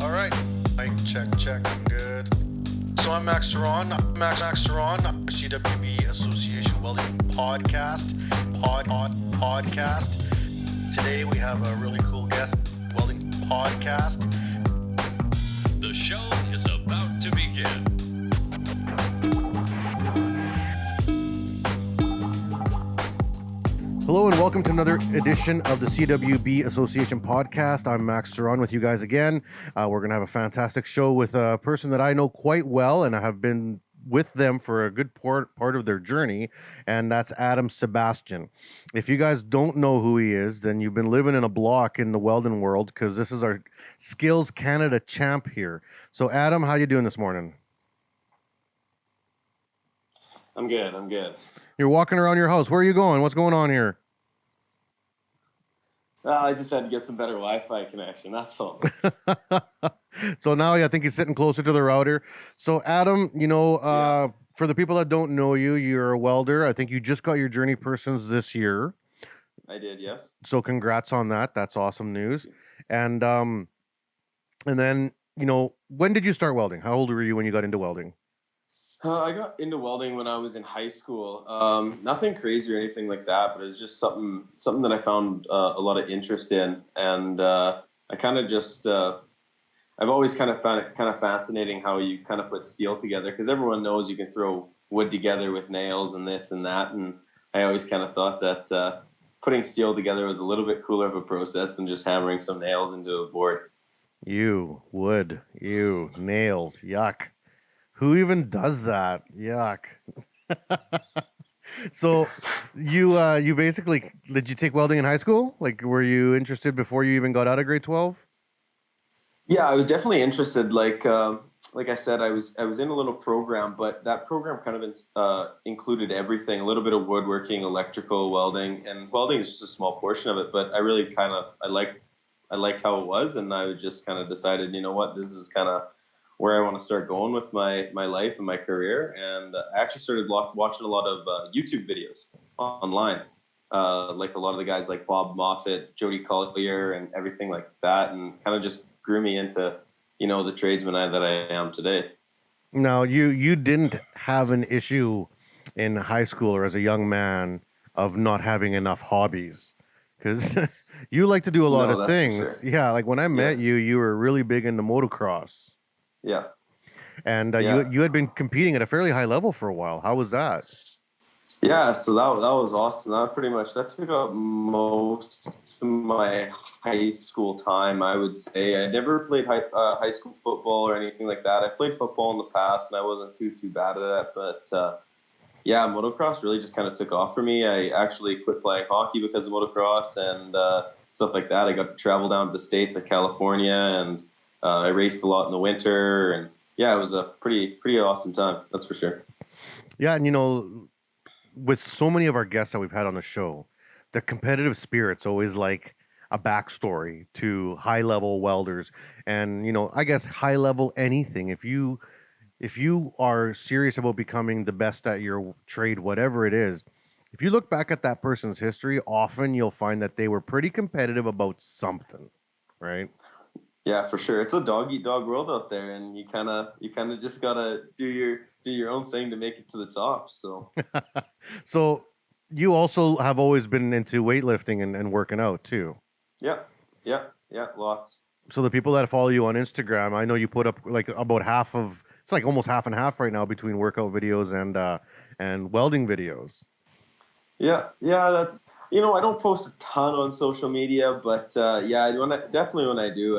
All right. Mic check. I'm good. So I'm Ceron. Ceron. CWB Association Welding podcast. Podcast. Today we have a really cool guest. Welding podcast. The show is about to begin. Hello and welcome to another edition of the CWB Association podcast. I'm Max Ceron with you guys again. We're going to have a fantastic show with a person that I know quite well, and I have been with them for a good part of their journey, and that's Adam Sebastian. If you guys don't know who he is, then you've been living in a block in the welding world, because this is our Skills Canada champ here. So Adam, how you doing this morning? I'm good. You're walking around your house. Where are you going? What's going on here? I just had to get some better Wi-Fi connection. That's all. So now I think he's sitting closer to the router. So Adam, for the people that don't know you, you're a welder. I think you just got your Journeypersons this year. I did, yes. So congrats on that. That's awesome news. And then, when did you start welding? How old were you when you got into welding? I got into welding when I was in high school. Nothing crazy or anything like that, but it was just something that I found a lot of interest in, and I kind of just I've always kind of found it kind of fascinating how you kind of put steel together, because everyone knows you can throw wood together with nails and this and that, and I always kind of thought that putting steel together was a little bit cooler of a process than just hammering some nails into a board. Wood, nails, yuck. Who even does that? Yuck. So you basically, did you take welding in high school? Like, were you interested before you even got out of grade 12? Yeah, I was definitely interested. Like I said, I was in a little program, but that program kind of included everything, a little bit of woodworking, electrical, welding, and welding is just a small portion of it. But I really I liked how it was, and I just kind of decided, you know what, this is kind of where I want to start going with my life and my career. And I actually started watching a lot of YouTube videos online, like a lot of the guys like Bob Moffat, Jody Collier, and everything like that, and kind of just grew me into, the tradesman that I am today. Now, you didn't have an issue in high school or as a young man of not having enough hobbies, because you like to do a lot of things. Sure. Yeah, like when I met you were really big into motocross. Yeah. And you had been competing at a fairly high level for a while. How was that? Yeah, so that was awesome. That took up most of my high school time, I would say. I never played high school football or anything like that. I played football in the past, and I wasn't too bad at it. But motocross really just kind of took off for me. I actually quit playing hockey because of motocross and stuff like that. I got to travel down to the States, like California, and I raced a lot in the winter, and it was a pretty awesome time. That's for sure. Yeah, and with so many of our guests that we've had on the show, the competitive spirit's always like a backstory to high-level welders, and I guess high-level anything. If you are serious about becoming the best at your trade, whatever it is, if you look back at that person's history, often you'll find that they were pretty competitive about something, right? Yeah, for sure. It's a dog-eat-dog world out there, and you kind of just gotta do your own thing to make it to the top. So, so you also have always been into weightlifting and working out too. Yeah, lots. So the people that follow you on Instagram, I know you put up like about it's like almost half and half right now between workout videos and welding videos. Yeah, that's. I don't post a ton on social media, but when I do,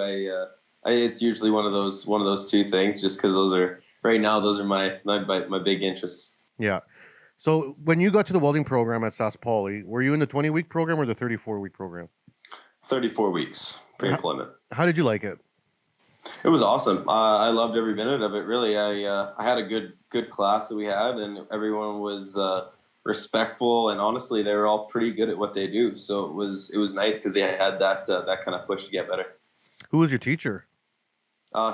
it's usually one of those two things, just because those are my big interests. Yeah. So when you got to the welding program at Sask Poly, were you in the 20-week program or the 34-week program? 34 weeks pre-employment. How did you like it? It was awesome. I loved every minute of it. Really, I had a good class that we had, and everyone was respectful, and honestly, they were all pretty good at what they do. So it was nice because they had that kind of push to get better. Who was your teacher?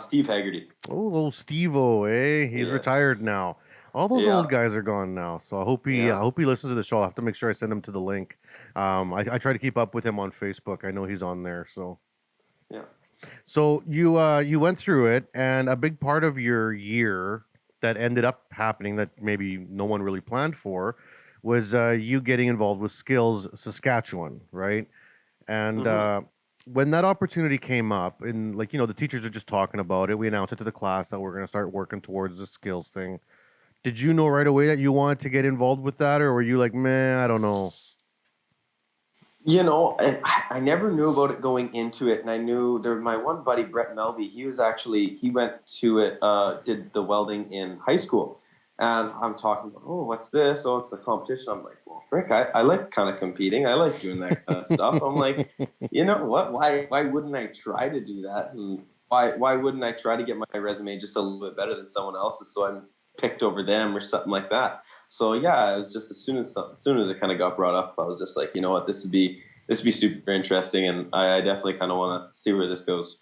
Steve Haggerty. Oh, little Steve-O, eh? He's retired now. All those old guys are gone now. So I hope he listens to the show. I'll have to make sure I send him to the link. I try to keep up with him on Facebook. I know he's on there. So yeah. So you went through it, and a big part of your year that ended up happening that maybe no one really planned for was you getting involved with Skills Saskatchewan, right? And Hmm. when that opportunity came up, and like the teachers are just talking about it, we announced it to the class that we're going to start working towards the skills thing. Did you know right away that you wanted to get involved with that, or were you like, man, I don't know? I never knew about it going into it, and I knew there my one buddy Brett Melby. He went to it, did the welding in high school, and I'm talking about, oh, what's this? Oh, it's a competition. I'm like, well, frick, I like kind of competing. I like doing that kind of stuff. I'm like, you know what? Why wouldn't I try to do that? And why wouldn't I try to get my resume just a little bit better than someone else's, so I'm picked over them or something like that? So yeah, it was just as soon as it kind of got brought up, I was just like, you know what, this would be super interesting, and I definitely kind of want to see where this goes.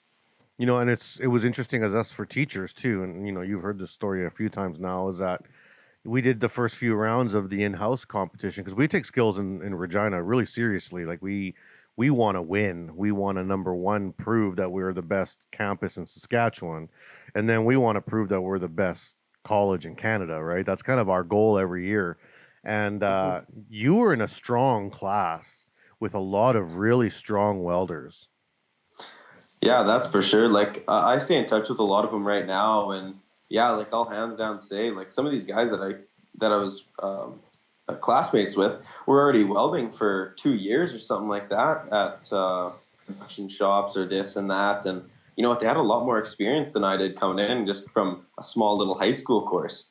And it was interesting as us for teachers too, and you've heard this story a few times now. Is that we did the first few rounds of the in-house competition because we take skills in Regina really seriously. Like we want to win. We want to number one prove that we're the best campus in Saskatchewan, and then we want to prove that we're the best college in Canada. Right? That's kind of our goal every year. And Hmm. you were in a strong class with a lot of really strong welders. Yeah, that's for sure. Like I stay in touch with a lot of them right now, and yeah, like I'll hands down say, like some of these guys that I was classmates with were already welding for 2 years or something like that at production shops or this and that, and you know what, they had a lot more experience than I did coming in just from a small little high school course.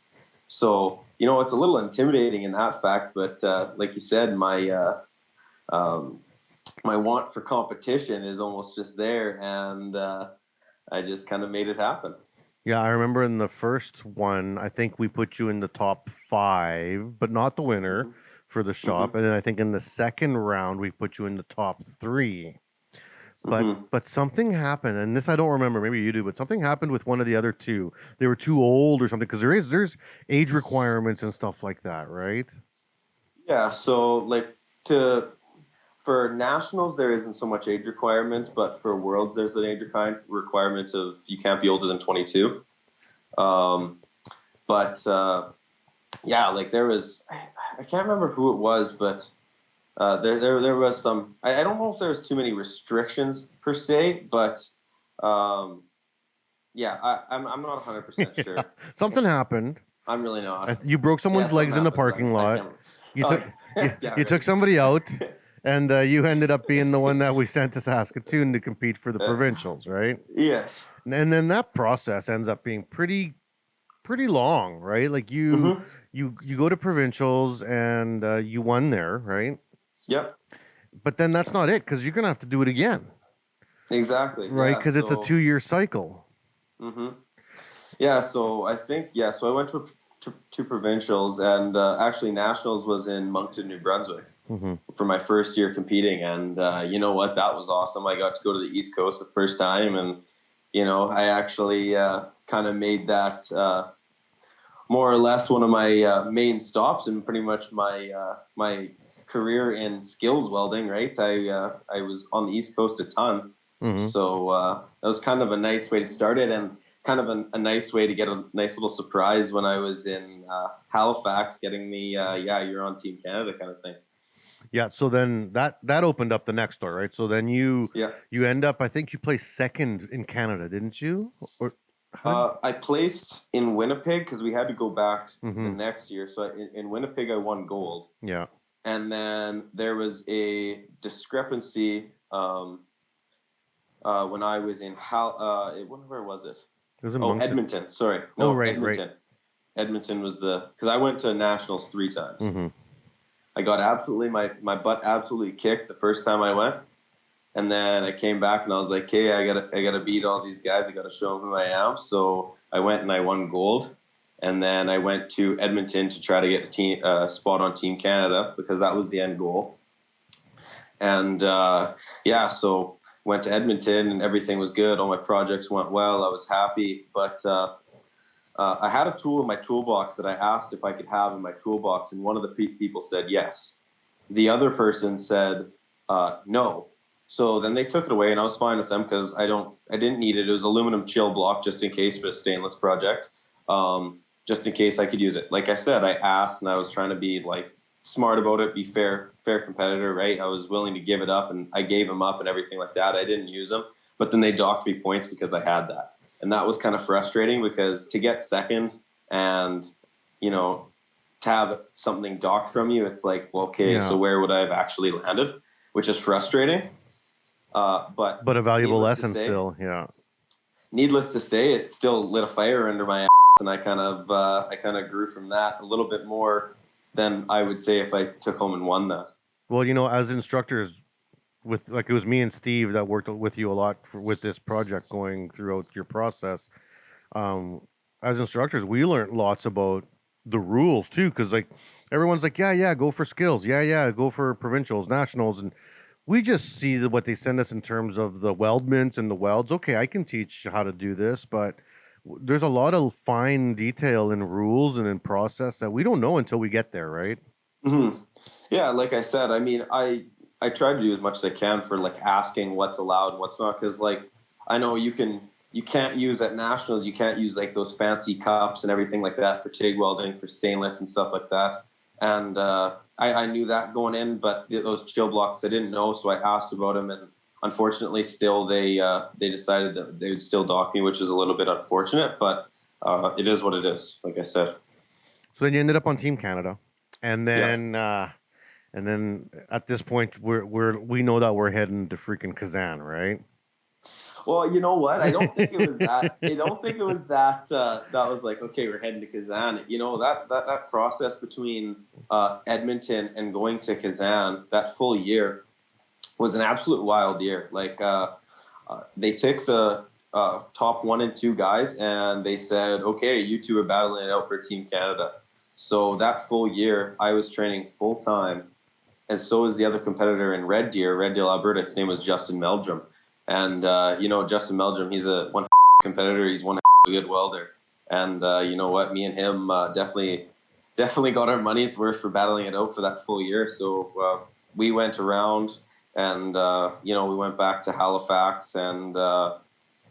So it's a little intimidating in that fact, but like you said, um, my want for competition is almost just there, and I just kind of made it happen. Yeah, I remember in the first one, I think we put you in the top five, but not the winner Hmm. for the Hmm. shop. And then I think in the second round, we put you in the top three. But Hmm. but something happened, and this I don't remember. Maybe you do, but something happened with one of the other two. They were too old or something because there's age requirements and stuff like that, right? Yeah, so like to for nationals there isn't so much age requirements, but for worlds there's an age requirement of you can't be older than 22. Um, but yeah, like I can't remember who it was, but there was some. I don't know if there was too many restrictions per se, but um, yeah, I'm not 100% Yeah, sure. something happened. I'm really not. You broke Yeah, someone's something legs in the happened, but parking I lot. can't. You Oh, took you, yeah, you took right. somebody out, and you ended up being the one that we sent to Saskatoon to compete for the Uh, provincials, right? yes. And then that process ends up being pretty long, right? Like Mm-hmm. you go to provincials and you won there, right? Yep. But then that's not it because you're gonna have to do it again, Exactly. right? Yeah. Because it's a So. 2-year cycle. Mm-hmm. Yeah. So I think yeah. So I went to provincials, and actually nationals was in Moncton, New Brunswick, Hmm. for my first year competing, and you know what? That was awesome. I got to go to the East Coast the first time, and I actually kind of made that more or less one of my main stops and pretty much my career in skills welding. Right, I was on the East Coast a ton, Hmm. so that was kind of a nice way to start it, and kind of a nice way to get a nice little surprise when I was in Halifax, getting the yeah, you're on Team Canada kind of thing. Yeah. So then that opened up the next door, right? So then Yeah. you end up. I think you placed second in Canada, didn't you? Or how did? I placed in Winnipeg because we had to go back the Hmm. next year. So in Winnipeg, I won gold. Yeah. And then there was a discrepancy when I was in where was it? It was in Oh, Moncton. Edmonton. Sorry, Oh, no, right, right. Edmonton. Edmonton was because I went to nationals 3 times. Hmm. I got absolutely my butt absolutely kicked the first time I went, and then I came back and I was like, hey, I gotta beat all these guys. I gotta show them who I am. So I went and I won gold. And then I went to Edmonton to try to get a team spot on Team Canada because that was the end goal. And yeah, so went to Edmonton and everything was good. All my projects went well. I was happy, but I had a tool in my toolbox that I asked if I could have in my toolbox, and one of the people said yes. The other person said no. So then they took it away, and I was fine with them because I didn't need it. It was aluminum chill block just in case for a stainless project, just in case I could use it. Like I said, I asked, and I was trying to be like smart about it, be fair competitor, right? I was willing to give it up, and I gave them up and everything like that. I didn't use them, but then they docked me points because I had that, and that was kind of frustrating because to get second and to have something docked from you, it's like, well, okay, so where would I have actually landed? Which is frustrating. But a valuable lesson still, yeah. Needless to say, it still lit a fire under my ass, and I kind of grew from that a little bit more than I would say if I took home and won that. Well, as instructors, it was me and Steve that worked with you a lot with this project going throughout your process. As instructors, we learned lots about the rules too, because like everyone's like, yeah, go for skills, yeah, go for provincials, nationals, and we just see what they send us in terms of the weldments and the welds. Okay, I can teach how to do this, but there's a lot of fine detail in rules and in process that we don't know until we get there, right? Mm-hmm. Yeah, like I said, I mean, I try to do as much as I can for like asking what's allowed and what's not, because like I know you can't use at nationals, you can't use like those fancy cups and everything like that for TIG welding, for stainless and stuff like that. And I knew that going in, but those chill blocks I didn't know, so I asked about them, and unfortunately, still they decided that they would still dock me, which is a little bit unfortunate, but it is what it is, like I said. So then you ended up on Team Canada, and then at this point we know that we're heading to freaking Kazan, right? Well, you know what? I don't think it was that. I don't think it was that. That was like, okay, we're heading to Kazan. That process between Edmonton and going to Kazan, that full year, was an absolute wild year. Like they took the top 1 and 2 guys, and they said, okay, you two are battling it out for Team Canada. So that full year, I was training full time, and so was the other competitor in Red Deer, Alberta. His name was Justin Meldrum. And, Justin Meldrum, he's one competitor. He's one good welder. And, you know what? Me and him definitely got our money's worth for battling it out for that full year. So we went around and, we went back to Halifax, and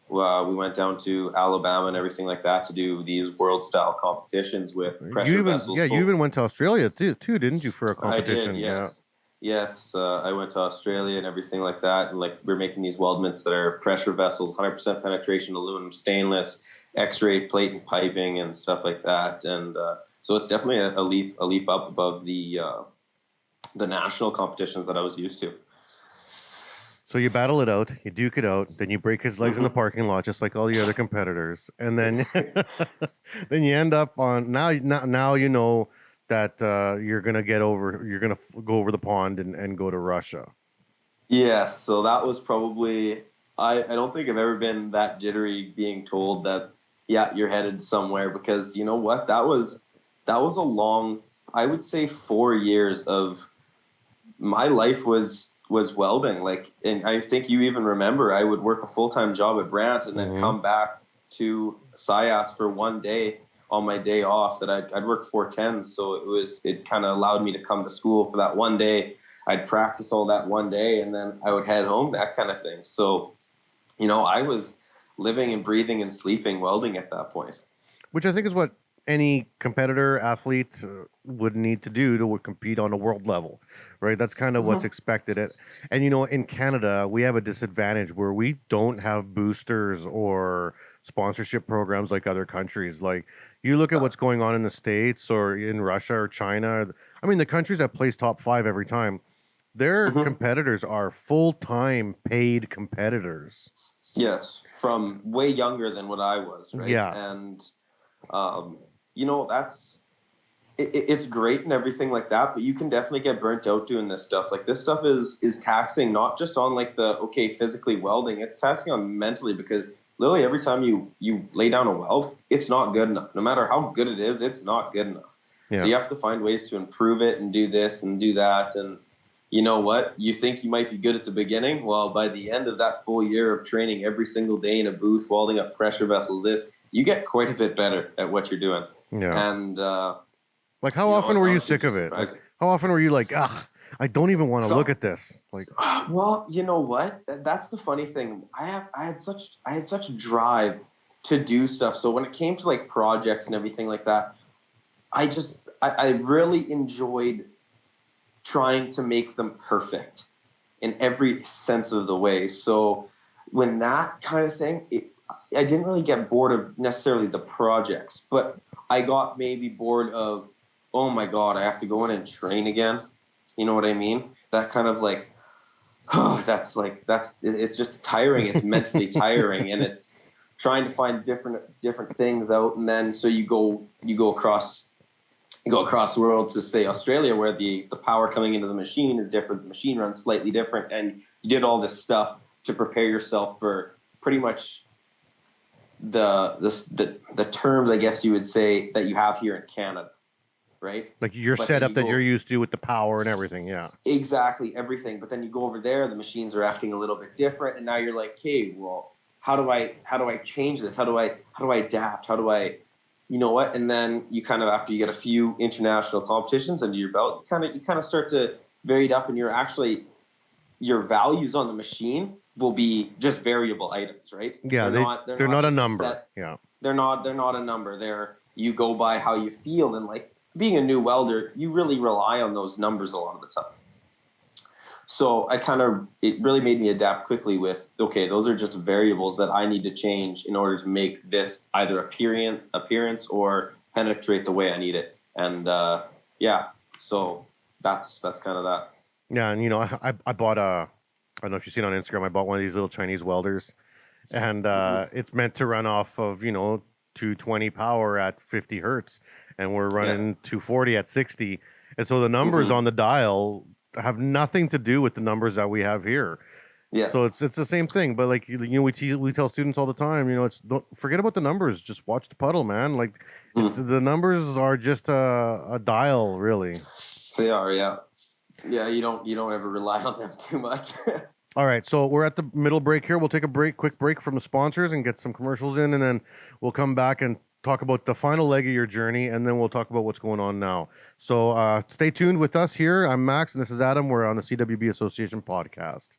we went down to Alabama and everything like that to do these world-style competitions with pressure vessels. Yeah, you even went to Australia too, didn't you, for a competition? I did, yes. Yes, I went to Australia and everything like that, and like we're making these weldments that are pressure vessels, 100% penetration, aluminum, stainless, X-ray plate and piping and stuff like that. And so it's definitely a leap up above the national competitions that I was used to. So you battle it out, you duke it out, then you break his legs in the parking lot, just like all the other competitors, and then then you end up on now you know that you're gonna go over the pond and go to Russia. Yeah, so that was probably I don't think I've ever been that jittery being told that you're headed somewhere, because you know what, that was a long, I would say 4 years of my life was welding. Like, and I think you even remember I would work a full-time job at Brant and then come back to SIAS for one day on my day off that I'd work 410s. So it kind of allowed me to come to school for that one day. I'd practice all that one day, and then I would head home, that kind of thing. So, I was living and breathing and sleeping welding at that point. Which I think is what any competitor athlete would need to do to compete on a world level, right? That's kind of what's expected. And, in Canada, we have a disadvantage where we don't have boosters or sponsorship programs like other countries. Like, you look at what's going on in the States or in Russia or China. I mean, the countries that place top 5 every time, their competitors are full-time paid competitors. Yes, from way younger than what I was, right? Yeah. And, it's great and everything like that, but you can definitely get burnt out doing this stuff. Like, this stuff is taxing, not just on like physically welding, it's taxing on mentally, because literally every time you lay down a weld, it's not good enough. No matter how good it is, it's not good enough. Yeah. So you have to find ways to improve it and do this and do that. And you know what? You think you might be good at the beginning. Well, by the end of that full year of training every single day in a booth, welding up pressure vessels, you get quite a bit better at what you're doing. Yeah. And like, how often were you sick of it? Like, how often were you like, I don't even want to So, look at this. Like, well, you know what? That's the funny thing. I had such drive to do stuff. So when it came to like projects and everything like that, I really enjoyed trying to make them perfect in every sense of the way. So when that kind of thing, I didn't really get bored of necessarily the projects, but I got maybe bored of, oh my God, I have to go in and train again. You know what I mean? That kind of like, oh, it's just tiring. It's mentally tiring, and it's trying to find different things out. And then so you go across the world to say Australia, where the power coming into the machine is different. The machine runs slightly different, and you did all this stuff to prepare yourself for pretty much the terms, I guess you would say, that you have here in Canada, right? like your But setup then that you're used to with the power and everything. Yeah. exactly everything. But then you go over there, the machines are acting a little bit different, and now you're like, hey, well, how do I change this? How do I adapt? How do I, you know what? And then you kind of, after you get a few international competitions under your belt, you kind of start to vary it up, and your values on the machine will be just variable items, right? Yeah, they're not a number. Yeah. They're not a number. You go by how you feel, and like being a new welder, you really rely on those numbers a lot of the time. So it really made me adapt quickly with, okay, those are just variables that I need to change in order to make this either appearance or penetrate the way I need it. And so that's kind of that. Yeah, and I bought I don't know if you've seen on Instagram, I bought one of these little Chinese welders, and it's meant to run off of 220 power at 50 hertz, and we're running 240 at 60, and so the numbers on the dial have nothing to do with the numbers that we have here. Yeah. So it's the same thing, but like we tell students all the time, don't forget about the numbers, just watch the puddle, man. Like the numbers are just a dial, really. They are, yeah. Yeah, you don't ever rely on them too much. All right, so we're at the middle break here. We'll take a quick break from the sponsors and get some commercials in, and then we'll come back and talk about the final leg of your journey, and then we'll talk about what's going on now. So stay tuned with us here. I'm Max, and this is Adam. We're on the CWB Association podcast.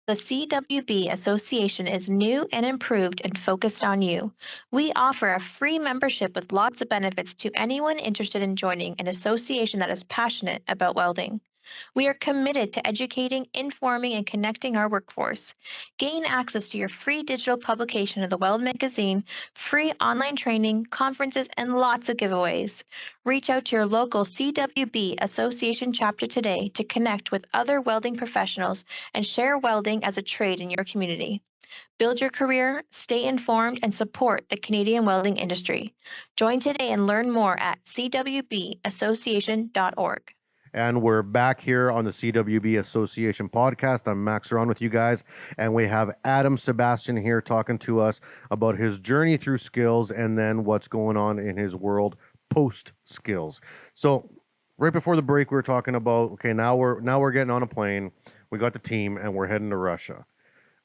The CWB Association is new and improved and focused on you. We offer a free membership with lots of benefits to anyone interested in joining an association that is passionate about welding. We are committed to educating, informing, and connecting our workforce. Gain access to your free digital publication of the Weld magazine, free online training, conferences, and lots of giveaways. Reach out to your local CWB Association chapter today to connect with other welding professionals and share welding as a trade in your community. Build your career, stay informed, and support the Canadian welding industry. Join today and learn more at cwbassociation.org. And we're back here on the CWB Association podcast. I'm Max Ceron with you guys, and we have Adam Sebastian here talking to us about his journey through skills and then what's going on in his world post skills. So right before the break, we were talking about, okay, now we're getting on a plane. We got the team, and we're heading to Russia.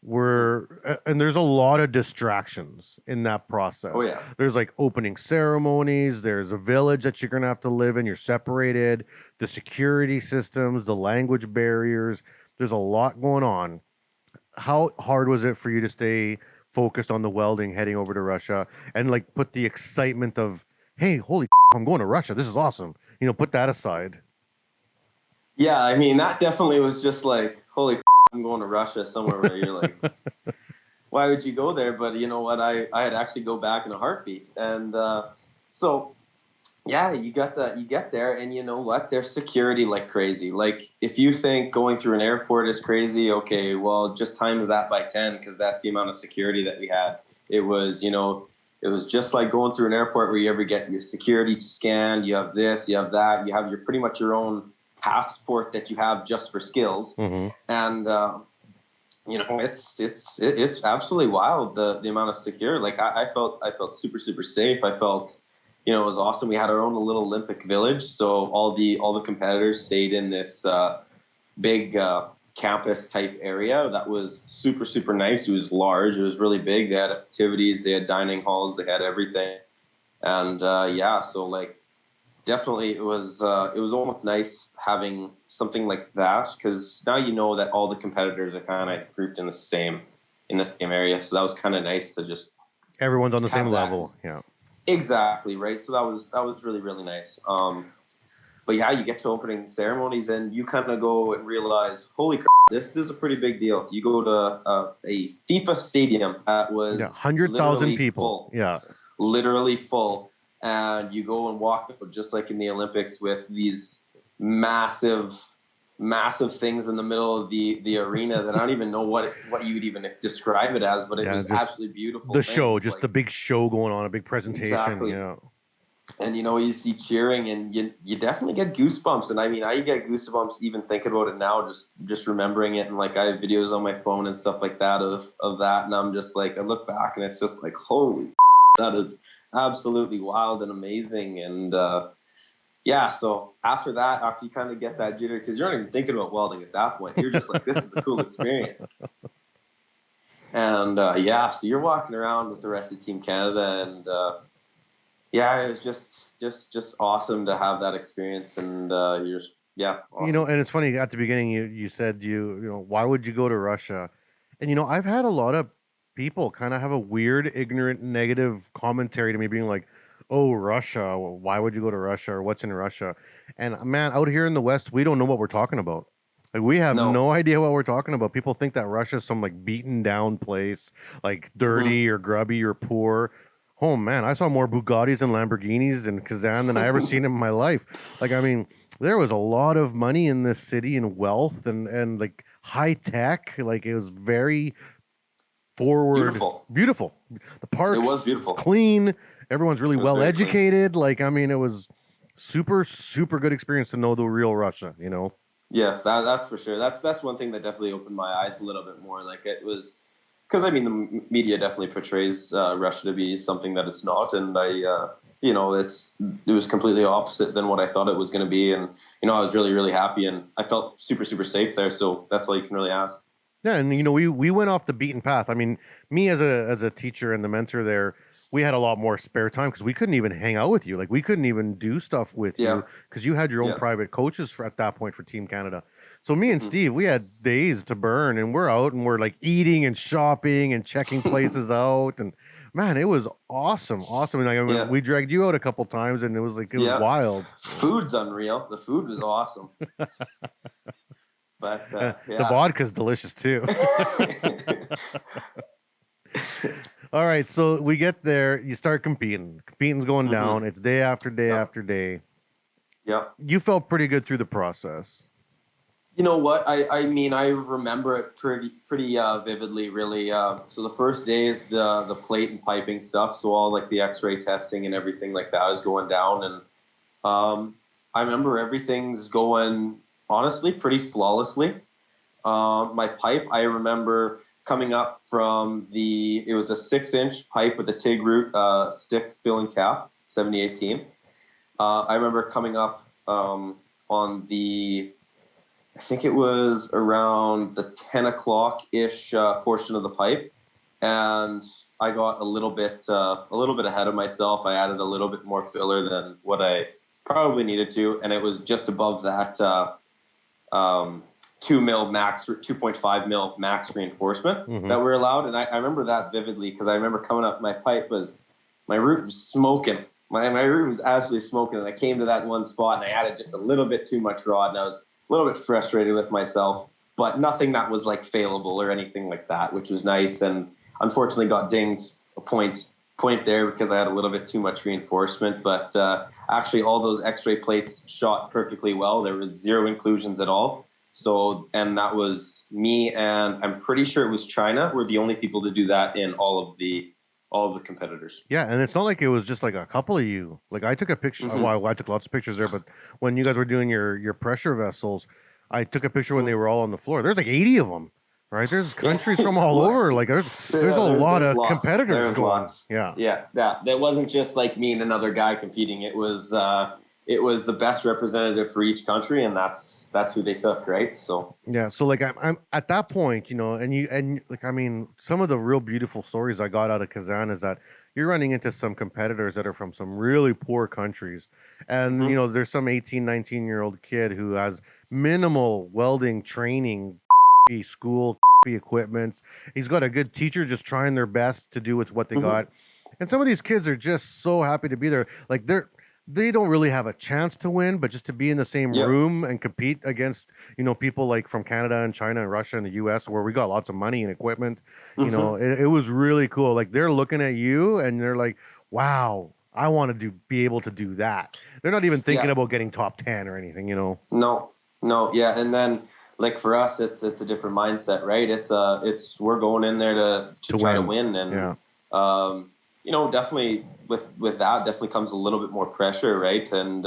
And there's a lot of distractions in that process. Oh yeah. There's like opening ceremonies, there's a village that you're going to have to live in, you're separated, the security systems, the language barriers, there's a lot going on. How hard was it for you to stay focused on the welding heading over to Russia and like put the excitement of, hey, holy I'm going to Russia, this is awesome, put that aside? Yeah, I mean, that definitely was just like, holy I'm going to Russia, somewhere where you're like, why would you go there? But you know what? I'd actually go back in a heartbeat. And so, yeah, you get there, and you know what? There's security like crazy. Like, if you think going through an airport is crazy, okay, well, just times that by 10, because that's the amount of security that we had. It was just like going through an airport where you ever get your security scanned, you have this, you have that, you have pretty much your own passport that you have just for skills. And it's absolutely wild, the amount of security. Like I felt super safe. I felt it was awesome. We had our own little Olympic village, so all the competitors stayed in this big campus type area that was super nice. It was large, it was really big. They had activities, they had dining halls, they had everything. And so like definitely it was almost nice having something like that, because now you know that all the competitors are kind of grouped in the same area. So that was kind of nice to just Everyone's on the same have that. level. Yeah. Exactly, right. So that was really, really nice. But yeah, you get to opening ceremonies and you kind of go and realize, holy crap, this is a pretty big deal. You go to a FIFA stadium that was 100,000 people. full, Yeah. literally full, and you go and walk just like in the Olympics with these massive things in the middle of the arena that I don't even know what you would even describe it as, but it was absolutely beautiful. The show, just the big show going on, a big presentation. Exactly. Yeah. And you see cheering, and you definitely get goosebumps. And I mean, I get goosebumps even thinking about it now, just remembering it. And like I have videos on my phone and stuff like that of that, and I'm just like, I look back and it's just like, holy, that is absolutely wild and amazing. And yeah, so after you kind of get that jitter, because you're not even thinking about welding at that point. You're just like, this is a cool experience. And yeah, so you're walking around with the rest of Team Canada, and yeah, it was just awesome to have that experience. And you're just, yeah, awesome. And it's funny, at the beginning you said why would you go to Russia? And I've had a lot of people kind of have a weird, ignorant, negative commentary to me, being like, oh, Russia, why would you go to Russia, or what's in Russia? And man, out here in the West, we don't know what we're talking about. Like, we have no idea what we're talking about. People think that Russia's some like beaten down place, like dirty or grubby or poor. Oh man, I saw more Bugattis and Lamborghinis in Kazan than I ever seen in my life. Like, I mean, there was a lot of money in this city, and wealth, and like high tech. Like, it was very forward, beautiful. The parks, it was beautiful, clean. Everyone's really well educated. Like, I mean, it was super, super good experience to know the real Russia. Yeah, that's for sure. That's one thing that definitely opened my eyes a little bit more. Like, it was, because I mean, the media definitely portrays Russia to be something that it's not, and it was completely opposite than what I thought it was going to be. And I was really, really happy, and I felt super, super safe there. So that's all you can really ask. Yeah, and we went off the beaten path. I mean, me as a teacher and the mentor there, we had a lot more spare time because we couldn't even hang out with you. Like, we couldn't even do stuff with you because you had your own private coaches at that point for Team Canada. So me and Steve, we had days to burn, and we're out and we're like eating and shopping and checking places out. And man, it was awesome. And we dragged you out a couple times, and it was like, it was wild. Food's unreal. The food was awesome. But the vodka's delicious too. All right, so we get there. You start competing. Competing's going down. It's day after day after day. Yeah. You felt pretty good through the process. You know what? I mean, I remember it pretty vividly, really. So the first day is the plate and piping stuff. So all like the X-ray testing and everything like that is going down, and I remember everything's going honestly pretty flawlessly. My pipe, I remember coming up from it was a 6-inch pipe with a TIG root stick filling cap, 7018. I remember coming up on I think it was around the 10 o'clock-ish portion of the pipe, and I got a little bit ahead of myself. I added a little bit more filler than what I probably needed to, and it was just above that 2 mil max, 2.5 mil max reinforcement that we're allowed. And I remember that vividly because I remember coming up, my root was smoking. My root was absolutely smoking, and I came to that one spot and I added just a little bit too much rod, and I was a little bit frustrated with myself, but nothing that was like failable or anything like that, which was nice. And unfortunately got dinged a point there because I had a little bit too much reinforcement, but actually all those X-ray plates shot perfectly well. There was 0 inclusions at all. So, and that was me, and I'm pretty sure it was China were the only people to do that in all of the competitors. Yeah, and it's not like it was just like a couple of you. Like, I took a picture. Well, I took lots of pictures there, but when you guys were doing your pressure vessels, I took a picture when they were all on the floor. There's like 80 of them, right? There's countries from all over. Like, there's a lot of lots. Competitors going. Lots. Yeah. That wasn't just like me and another guy competing. It was it was the best representative for each country, and that's who they took, right? So Yeah, so like I'm at that point, and like I mean, some of the real beautiful stories I got out of Kazan is that you're running into some competitors that are from some really poor countries, and there's some 18, 19-year-old kid who has minimal welding training, school, equipments. He's got a good teacher just trying their best to do with what they got, and some of these kids are just so happy to be there. Like they don't really have a chance to win, but just to be in the same room and compete against, people like from Canada and China and Russia and the US where we got lots of money and equipment, it was really cool. Like they're looking at you and they're like, wow, I want to be able to do that. They're not even thinking about getting top 10 or anything, No. Yeah. And then like for us, it's a different mindset, right? It's we're going in there to try to win. And, definitely with that definitely comes a little bit more pressure, right? And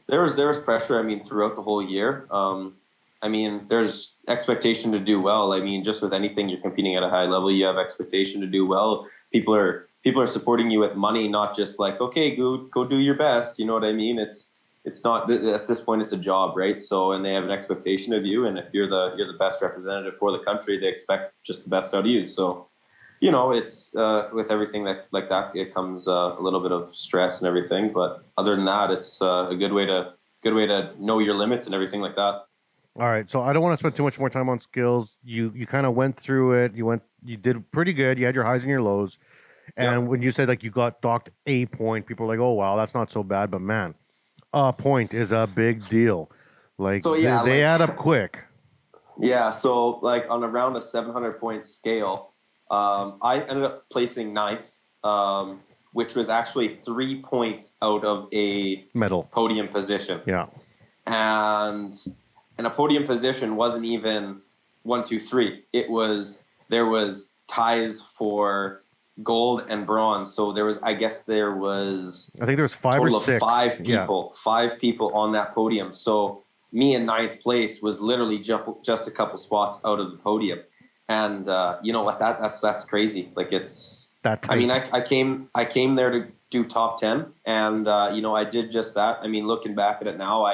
there was pressure, I mean, throughout the whole year. I mean, there's expectation to do well. I mean, just with anything you're competing at a high level, you have expectation to do well. People are supporting you with money, not just like, okay, go do your best. You know what I mean? It's not, at this point, it's a job, right? So, and they have an expectation of you, and if you're the best representative for the country, they expect just the best out of you. So, it's with everything like that, it comes a little bit of stress and everything. But other than that, it's a good way to know your limits and everything like that. All right, so I don't want to spend too much more time on skills. You kind of went through it. You did pretty good. You had your highs and your lows. And when you said like you got docked a point, people are like, "Oh wow, that's not so bad." But man, a point is a big deal. Like so, they add up quick. Yeah. So like on around a 700-point scale. I ended up placing ninth, which was actually 3 points out of a medal podium position. Yeah. And a podium position wasn't even 1, 2, 3. There was ties for gold and bronze. So I think there was 5 or 6. 5 people, 5 people on that podium. So me in ninth place was literally just a couple spots out of the podium. And you know what? That's crazy. Like it's that tight. I mean, I came there to do top 10, and I did just that. I mean, looking back at it now,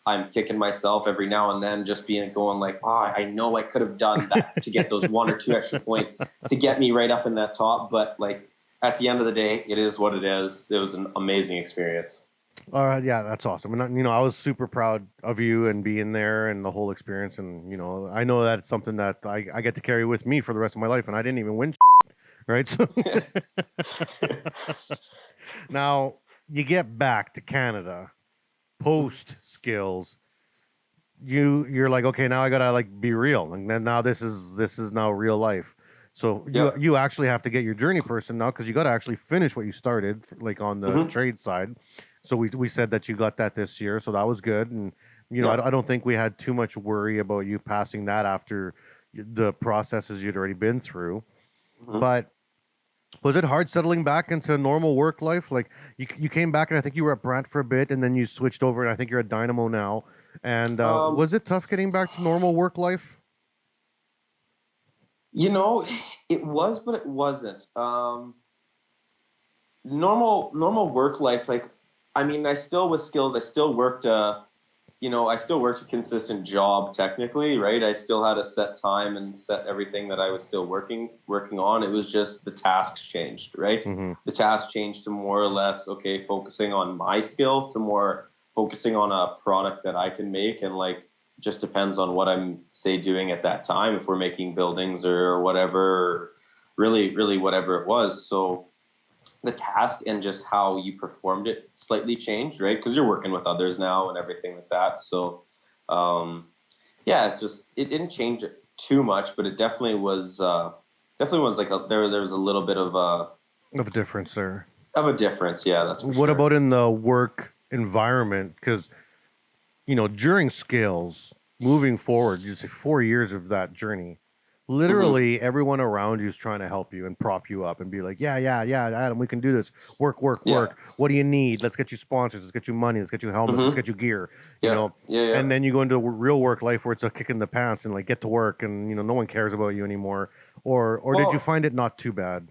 I'm kicking myself every now and then, just going like, I know I could have done that to get those 1 or 2 extra points to get me right up in that top. But like at the end of the day, it is what it is. It was an amazing experience. Yeah, that's awesome. And I was super proud of you and being there and the whole experience. And I know that it's something that I get to carry with me for the rest of my life. And I didn't even win, right? So now you get back to Canada, post skills. You're like, okay, now I gotta like be real, and then now this is now real life. So you actually have to get your Journeyperson now because you got to actually finish what you started, like on the trade side. So we said that you got that this year, so that was good. And I don't think we had too much worry about you passing that after the processes you'd already been through. But was it hard settling back into normal work life? Like you came back and I think you were at Brant for a bit, and then you switched over, and I think you're at Dynamo now. And was it tough getting back to normal work life? It was, but it wasn't. Normal work life, like, I mean, I still with skills, I still worked a consistent job technically, right? I still had a set time and set everything that I was still working on. It was just the tasks changed, right? The tasks changed to more or less, okay, focusing on my skill to more focusing on a product that I can make, and like, just depends on what I'm doing at that time. If we're making buildings or whatever, really whatever it was. So the task and just how you performed it slightly changed, right? Because you're working with others now and everything like that. So, it didn't change it too much, but it definitely was like there was a little bit of a difference there. Of a difference, yeah. That's for what sure. About in the work environment? Because during skills, moving forward, you say 4 years of that journey. Literally, everyone around you is trying to help you and prop you up and be like, yeah, Adam, we can do this. Work. What do you need? Let's get you sponsors. Let's get you money. Let's get you helmets. Let's get you gear. Yeah. And then you go into real work life where it's a kick in the pants and like get to work and no one cares about you anymore. Or did you find it not too bad?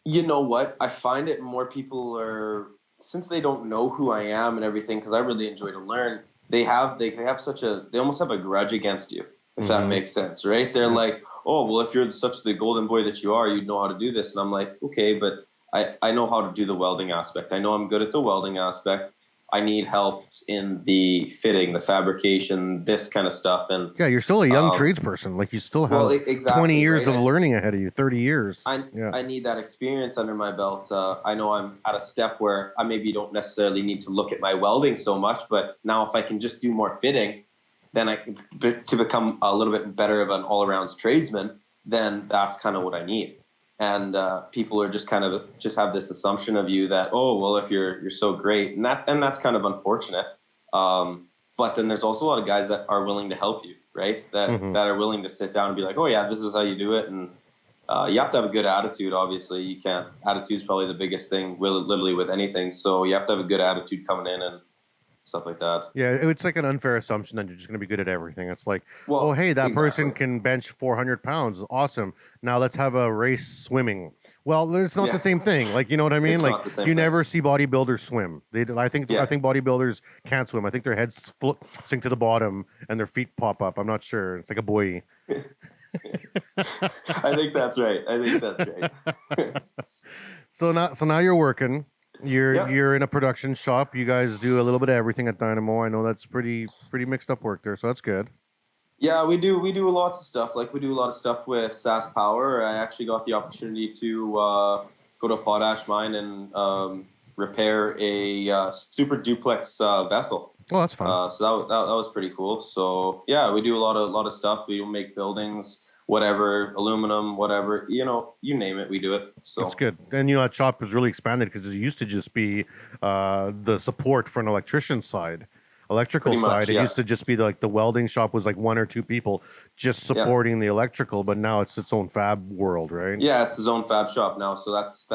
You know what? I find it more people are since they don't know who I am and everything, because I really enjoy to learn, they almost have a grudge against you, if that makes sense, right? They're like, oh, well, if you're such the golden boy that you are, you'd know how to do this. And I'm like, okay, but I know how to do the welding aspect. I know I'm good at the welding aspect. I need help in the fitting, the fabrication, this kind of stuff. And Yeah, you're still a young tradesperson. Like you still have exactly, 20 years right? of learning ahead of you, 30 years. I need that experience under my belt. I know I'm at a step where I maybe don't necessarily need to look at my welding so much, but now if I can just do more fitting, then to become a little bit better of an all-around tradesman, then that's kind of what I need. And people are just kind of have this assumption of you that, oh, well, if you're so great, and that's kind of unfortunate. But then there's also a lot of guys that are willing to help you, right? That are willing to sit down and be like, oh yeah, this is how you do it. And you have to have a good attitude. Obviously, you can't. Attitude is probably the biggest thing, literally with anything. So you have to have a good attitude coming in and stuff like that. Yeah, it's like an unfair assumption that you're just going to be good at everything. It's like, oh, hey, that person can bench 400 pounds. Awesome. Now let's have a race swimming. Well, it's not the same thing. Like, you know what I mean? It's like, you never see bodybuilders swim. I think bodybuilders can't swim. I think their heads sink to the bottom and their feet pop up. I'm not sure. It's like a buoy. I think that's right. So now you're working. You're in a production shop. You guys do a little bit of everything at Dynamo. I know that's pretty mixed up work there, so that's good. Yeah, we do lots of stuff. Like we do a lot of stuff with SAS Power. I actually got the opportunity to go to a potash mine and repair a super duplex vessel. Oh, that's fun. So that was pretty cool. So yeah, we do a lot of stuff. We make buildings, whatever, aluminum, whatever, you name it, we do it. So that's good. And that shop has really expanded because it used to just be the support for an electrician side. Electrical side, it used to just be like the welding shop was like one or two people just supporting the electrical, but now it's its own fab world, right? Yeah, it's its own fab shop now. So that's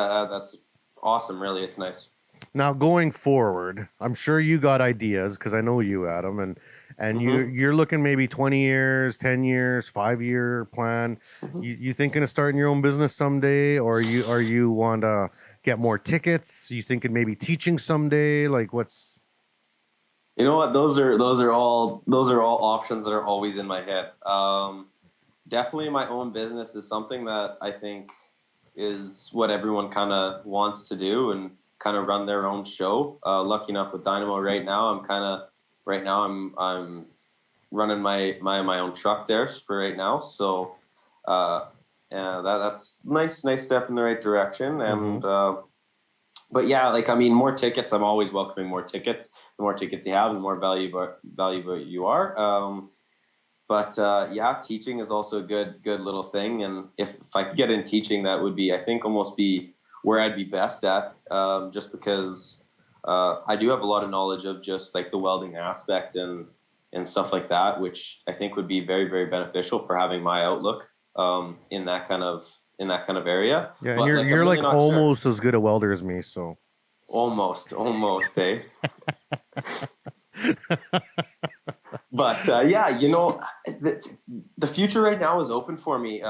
awesome, really. It's nice. Now going forward, I'm sure you got ideas because I know you, Adam, and you're looking maybe 20 years, 10 years, 5-year plan. You thinking of starting your own business someday, or you want to get more tickets? You thinking maybe teaching someday? Like what's? You know what? Those are all options that are always in my head. Definitely, my own business is something that I think is what everyone kind of wants to do and kind of run their own show. Lucky enough with Dynamo right now, I'm running my own truck there for right now. So that's nice step in the right direction. And but yeah, like I mean, more tickets. I'm always welcoming more tickets. The more tickets you have, the more valuable you are. But teaching is also a good little thing. And if I could get in teaching, that would be, I think, almost be where I'd be best at, just because I do have a lot of knowledge of just like the welding aspect and stuff like that, which I think would be very, very beneficial for having my outlook in that kind of area. Yeah, and you're like almost as good a welder as me, so. Almost, eh? But the future right now is open for me.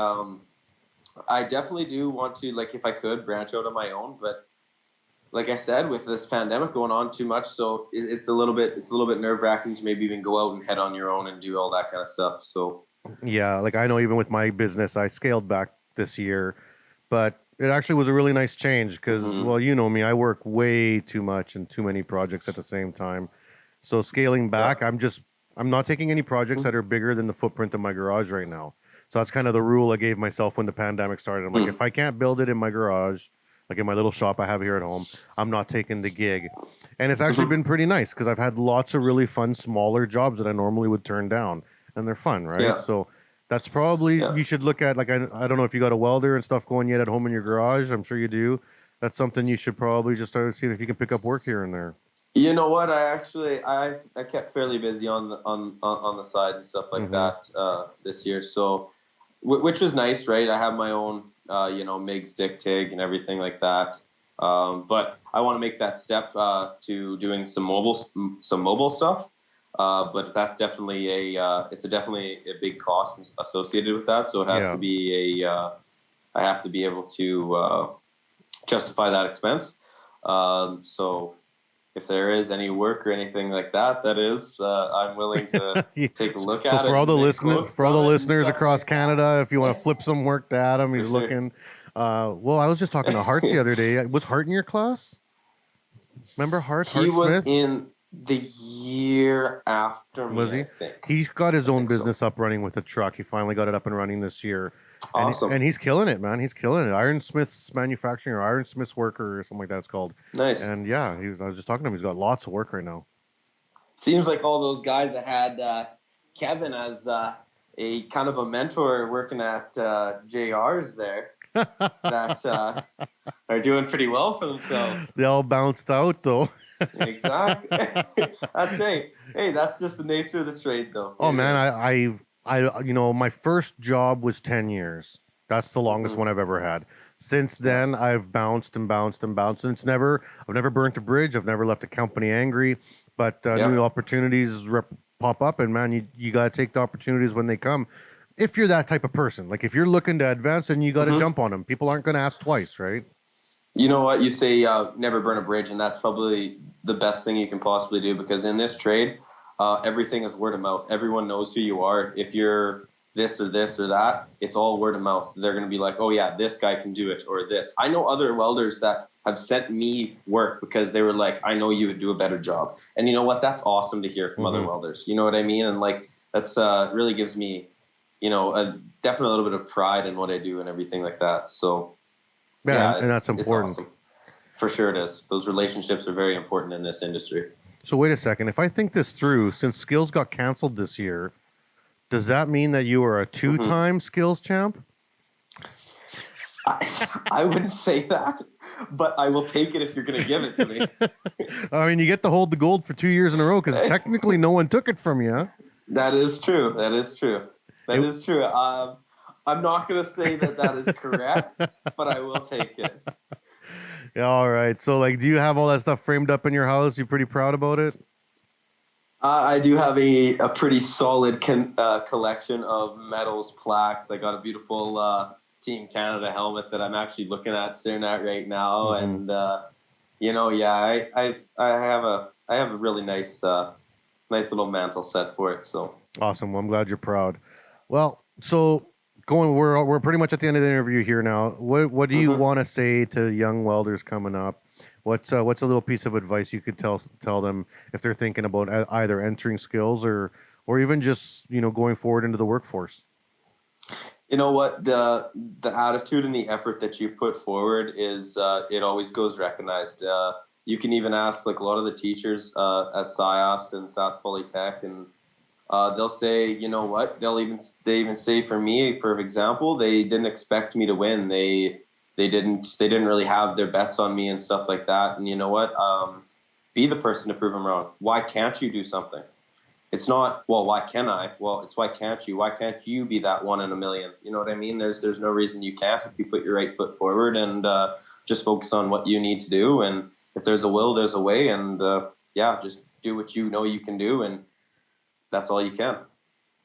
I definitely do want to, like, if I could, branch out on my own. But like I said, with this pandemic going on too much, so it's a little bit nerve-wracking to maybe even go out and head on your own and do all that kind of stuff. So yeah, like I know even with my business, I scaled back this year, but it actually was a really nice change because, well, you know me, I work way too much and too many projects at the same time. So scaling back, I'm not taking any projects that are bigger than the footprint of my garage right now. So that's kind of the rule I gave myself when the pandemic started. I'm like, if I can't build it in my garage, like in my little shop I have here at home, I'm not taking the gig. And it's actually been pretty nice because I've had lots of really fun, smaller jobs that I normally would turn down. And they're fun, right? Yeah. So that's probably, you should look at, like, I don't know if you got a welder and stuff going yet at home in your garage. I'm sure you do. That's something you should probably just start seeing if you can pick up work here and there. You know what? I kept fairly busy on the side and stuff like that this year. So, which was nice, right? I have my own, MIG stick TIG and everything like that. But I want to make that step to doing some mobile stuff. But that's definitely it's definitely a big cost associated with that. So it has to be I have to be able to justify that expense. So if there is any work or anything like that, I'm willing to take a look at it. For all the listeners, listeners across Canada, if you want to flip some work to Adam, he's looking. Well, I was just talking to Hart the other day. Was Hart in your class? Remember Hart? He was Smith? in the year after me, Was he? I think. He's got his own business up running with a truck. He finally got it up and running this year. Awesome. And he's killing it, man. He's killing it. Ironsmith's Manufacturing or Ironsmith's Worker or something like that it's called. Nice. And yeah, I was just talking to him. He's got lots of work right now. Seems like all those guys that had Kevin as a kind of a mentor working at JR's there that are doing pretty well for themselves. They all bounced out though. Exactly. Hey, that's just the nature of the trade, though. Oh man, I my first job was 10 years. That's the longest one I've ever had. Since then, I've bounced and bounced and bounced, and I've never burnt a bridge. I've never left a company angry, but new opportunities pop up, and man, you got to take the opportunities when they come. If you're that type of person, like if you're looking to advance, then you got to jump on them. People aren't going to ask twice, right? You know what? You say never burn a bridge, and that's probably the best thing you can possibly do, because in this trade, everything is word of mouth. Everyone knows who you are. If you're this or this or that, it's all word of mouth. They're going to be like, oh yeah, this guy can do it, or this. I know other welders that have sent me work because they were like, I know you would do a better job. And you know what? That's awesome to hear from other welders. You know what I mean? And like, that's really gives me, definitely a little bit of pride in what I do and everything like that. So yeah, and that's important. It's awesome. For sure it is. Those relationships are very important in this industry. So wait a second. If I think this through, since Skills got canceled this year, does that mean that you are a two-time Skills champ? I wouldn't say that, but I will take it if you're going to give it to me. I mean, you get to hold the gold for 2 years in a row because technically no one took it from you. Huh? That is true. That is true. I'm not going to say that is correct, but I will take it. Yeah, all right. So, like, do you have all that stuff framed up in your house? You pretty proud about it? I do have a pretty solid collection of medals, plaques. I got a beautiful Team Canada helmet that I'm actually looking at, staring at right now, and I have a really nice little mantle set for it. So awesome. Well, I'm glad you're proud. Well, so we're pretty much at the end of the interview here now. What do you want to say to young welders coming up? What's a little piece of advice you could tell them if they're thinking about either entering Skills or even just going forward into the workforce? You know what, the attitude and the effort that you put forward is it always goes recognized. You can even ask like a lot of the teachers at SciAst and SAS Polytech, and they'll say, you know what, they even say for me, for example, they didn't expect me to win. They didn't really have their bets on me and stuff like that. And you know what? Be the person to prove them wrong. Why can't you do something? It's not, well, why can I? Well, it's why can't you? Why can't you be that one in a million? You know what I mean? There's no reason you can't if you put your right foot forward and just focus on what you need to do. And if there's a will, there's a way. And just do what you know you can do, and that's all you can.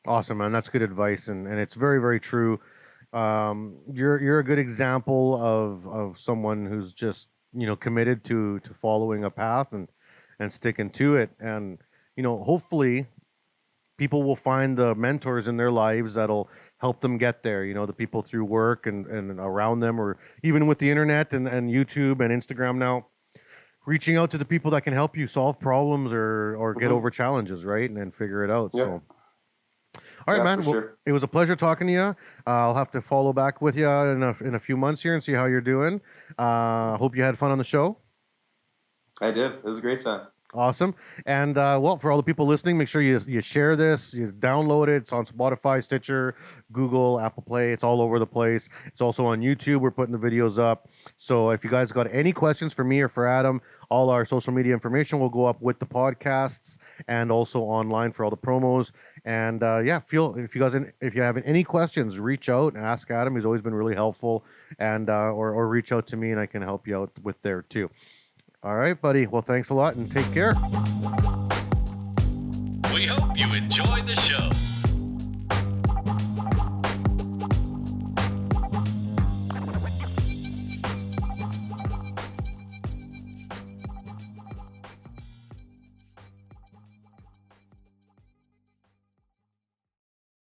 Awesome, man. That's good advice, and it's very, very true. You're a good example of someone who's just committed to following a path and sticking to it, and hopefully people will find the mentors in their lives that'll help them get there. The people through work and around them, or even with the internet and YouTube and Instagram now, reaching out to the people that can help you solve problems or get over challenges, right, and then figure it out. So. All right, man. Well, sure. It was a pleasure talking to you. I'll have to follow back with you in a few months here and see how you're doing. Hope you had fun on the show. I did. It was a great time. Awesome. And for all the people listening, make sure you share this, you download it. It's on Spotify, Stitcher, Google, Apple Play. It's all over the place. It's also on YouTube. We're putting the videos up. So if you guys got any questions for me or for Adam, all our social media information will go up with the podcasts and also online for all the promos. And if you have any questions, reach out and ask Adam. He's always been really helpful. And or reach out to me and I can help you out with there too. All right, buddy. Well, thanks a lot and take care. We hope you enjoyed the show.